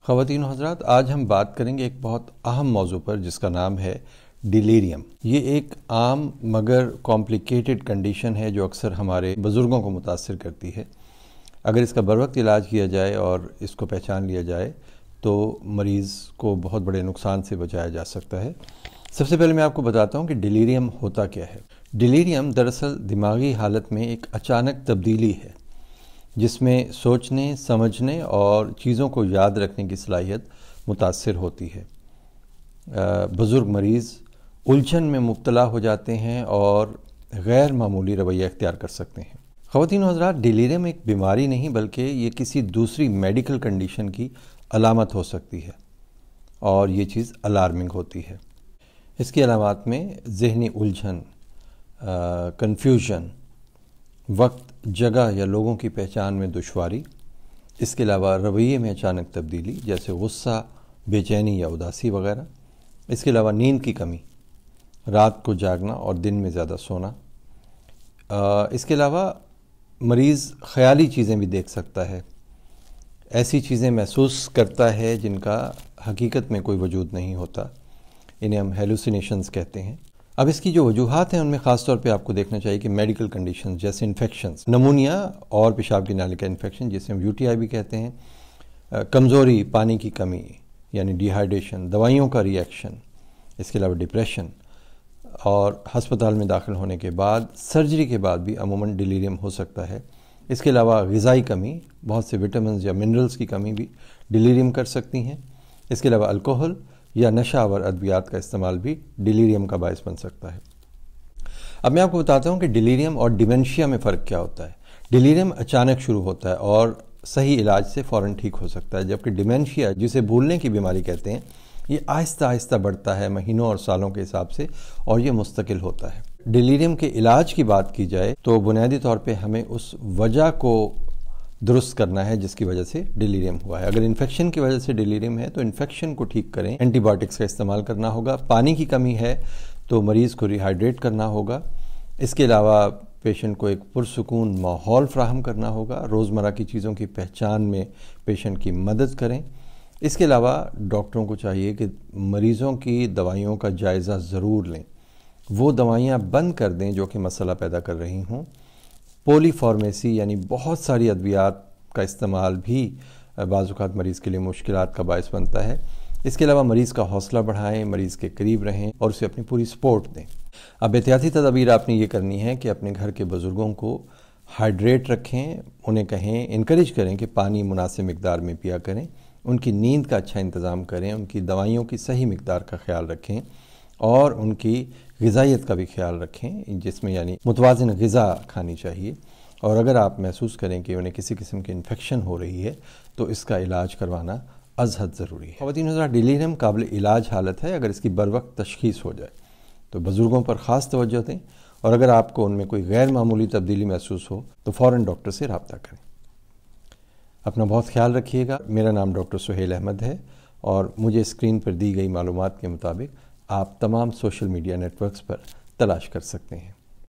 خواتین و حضرات، آج ہم بات کریں گے ایک بہت اہم موضوع پر جس کا نام ہے ڈیلیریم۔ یہ ایک عام مگر کمپلیکیٹڈ کنڈیشن ہے جو اکثر ہمارے بزرگوں کو متاثر کرتی ہے۔ اگر اس کا بروقت علاج کیا جائے اور اس کو پہچان لیا جائے تو مریض کو بہت بڑے نقصان سے بچایا جا سکتا ہے۔ سب سے پہلے میں آپ کو بتاتا ہوں کہ ڈیلیریم ہوتا کیا ہے۔ ڈیلیریم دراصل دماغی حالت میں ایک اچانک تبدیلی ہے جس میں سوچنے، سمجھنے اور چیزوں کو یاد رکھنے کی صلاحیت متاثر ہوتی ہے۔ بزرگ مریض الجھن میں مبتلا ہو جاتے ہیں اور غیر معمولی رویہ اختیار کر سکتے ہیں۔ خواتین و حضرات، ڈیلیریم ایک بیماری نہیں بلکہ یہ کسی دوسری میڈیکل کنڈیشن کی علامت ہو سکتی ہے اور یہ چیز الارمنگ ہوتی ہے۔ اس کی علامات میں ذہنی الجھن، کنفیوژن، وقت، جگہ یا لوگوں کی پہچان میں دشواری، اس کے علاوہ رویے میں اچانک تبدیلی جیسے غصہ، بے چینی یا اداسی وغیرہ، اس کے علاوہ نیند کی کمی، رات کو جاگنا اور دن میں زیادہ سونا، اس کے علاوہ مریض خیالی چیزیں بھی دیکھ سکتا ہے، ایسی چیزیں محسوس کرتا ہے جن کا حقیقت میں کوئی وجود نہیں ہوتا، انہیں ہم ہیلوسینیشنز کہتے ہیں۔ اب اس کی جو وجوہات ہیں ان میں خاص طور پہ آپ کو دیکھنا چاہیے کہ میڈیکل کنڈیشنز جیسے انفیکشنز، نمونیا اور پیشاب کی نالی کا انفیکشن جسے ہم UTI بھی کہتے ہیں، کمزوری، پانی کی کمی یعنی ڈی ہائیڈریشن، دوائیوں کا ری ایکشن، اس کے علاوہ ڈپریشن، اور ہسپتال میں داخل ہونے کے بعد، سرجری کے بعد بھی عموماً ڈیلیریم ہو سکتا ہے۔ اس کے علاوہ غذائی کمی، بہت سے وٹامنز یا منرلز کی کمی بھی ڈیلیریم کر سکتی ہیں۔ اس کے علاوہ الکوہل یا نشہ آور ادویات کا استعمال بھی ڈیلیریم کا باعث بن سکتا ہے۔ اب میں آپ کو بتاتا ہوں کہ ڈیلیریم اور ڈیمنشیا میں فرق کیا ہوتا ہے۔ ڈیلیریم اچانک شروع ہوتا ہے اور صحیح علاج سے فوراً ٹھیک ہو سکتا ہے، جبکہ ڈیمنشیا، جسے بھولنے کی بیماری کہتے ہیں، یہ آہستہ آہستہ بڑھتا ہے مہینوں اور سالوں کے حساب سے اور یہ مستقل ہوتا ہے۔ ڈیلیریم کے علاج کی بات کی جائے تو بنیادی طور پہ ہمیں اس وجہ کو درست کرنا ہے جس کی وجہ سے ڈیلیریم ہوا ہے۔ اگر انفیکشن کی وجہ سے ڈیلیریم ہے تو انفیکشن کو ٹھیک کریں، اینٹی بائیوٹکس کا استعمال کرنا ہوگا۔ پانی کی کمی ہے تو مریض کو ری ہائیڈریٹ کرنا ہوگا۔ اس کے علاوہ پیشنٹ کو ایک پرسکون ماحول فراہم کرنا ہوگا۔ روزمرہ کی چیزوں کی پہچان میں پیشنٹ کی مدد کریں۔ اس کے علاوہ ڈاکٹروں کو چاہیے کہ مریضوں کی دوائیوں کا جائزہ ضرور لیں، وہ دوائیاں بند کر دیں جو کہ مسئلہ پیدا کر رہی ہوں۔ پولی فارمیسی یعنی بہت ساری ادویات کا استعمال بھی بعض اوقات مریض کے لیے مشکلات کا باعث بنتا ہے۔ اس کے علاوہ مریض کا حوصلہ بڑھائیں، مریض کے قریب رہیں اور اسے اپنی پوری سپورٹ دیں۔ اب احتیاطی تدابیر آپ نے یہ کرنی ہے کہ اپنے گھر کے بزرگوں کو ہائیڈریٹ رکھیں، انہیں کہیں، انکریج کریں کہ پانی مناسب مقدار میں پیا کریں، ان کی نیند کا اچھا انتظام کریں، ان کی دوائیوں کی صحیح مقدار کا خیال رکھیں اور ان کی غذائیت کا بھی خیال رکھیں، جس میں یعنی متوازن غذا کھانی چاہیے۔ اور اگر آپ محسوس کریں کہ انہیں کسی قسم کی انفیکشن ہو رہی ہے تو اس کا علاج کروانا از حد ضروری ہے۔ خواتین حضرات، ڈیلیریم قابل علاج حالت ہے اگر اس کی بروقت تشخیص ہو جائے تو بزرگوں پر خاص توجہ دیں، اور اگر آپ کو ان میں کوئی غیر معمولی تبدیلی محسوس ہو تو فوراً ڈاکٹر سے رابطہ کریں۔ اپنا بہت خیال رکھیے گا۔ میرا نام ڈاکٹر سہیل احمد ہے اور مجھے اسکرین پر دی گئی معلومات کے مطابق آپ تمام سوشل میڈیا نیٹ ورکس پر تلاش کر سکتے ہیں۔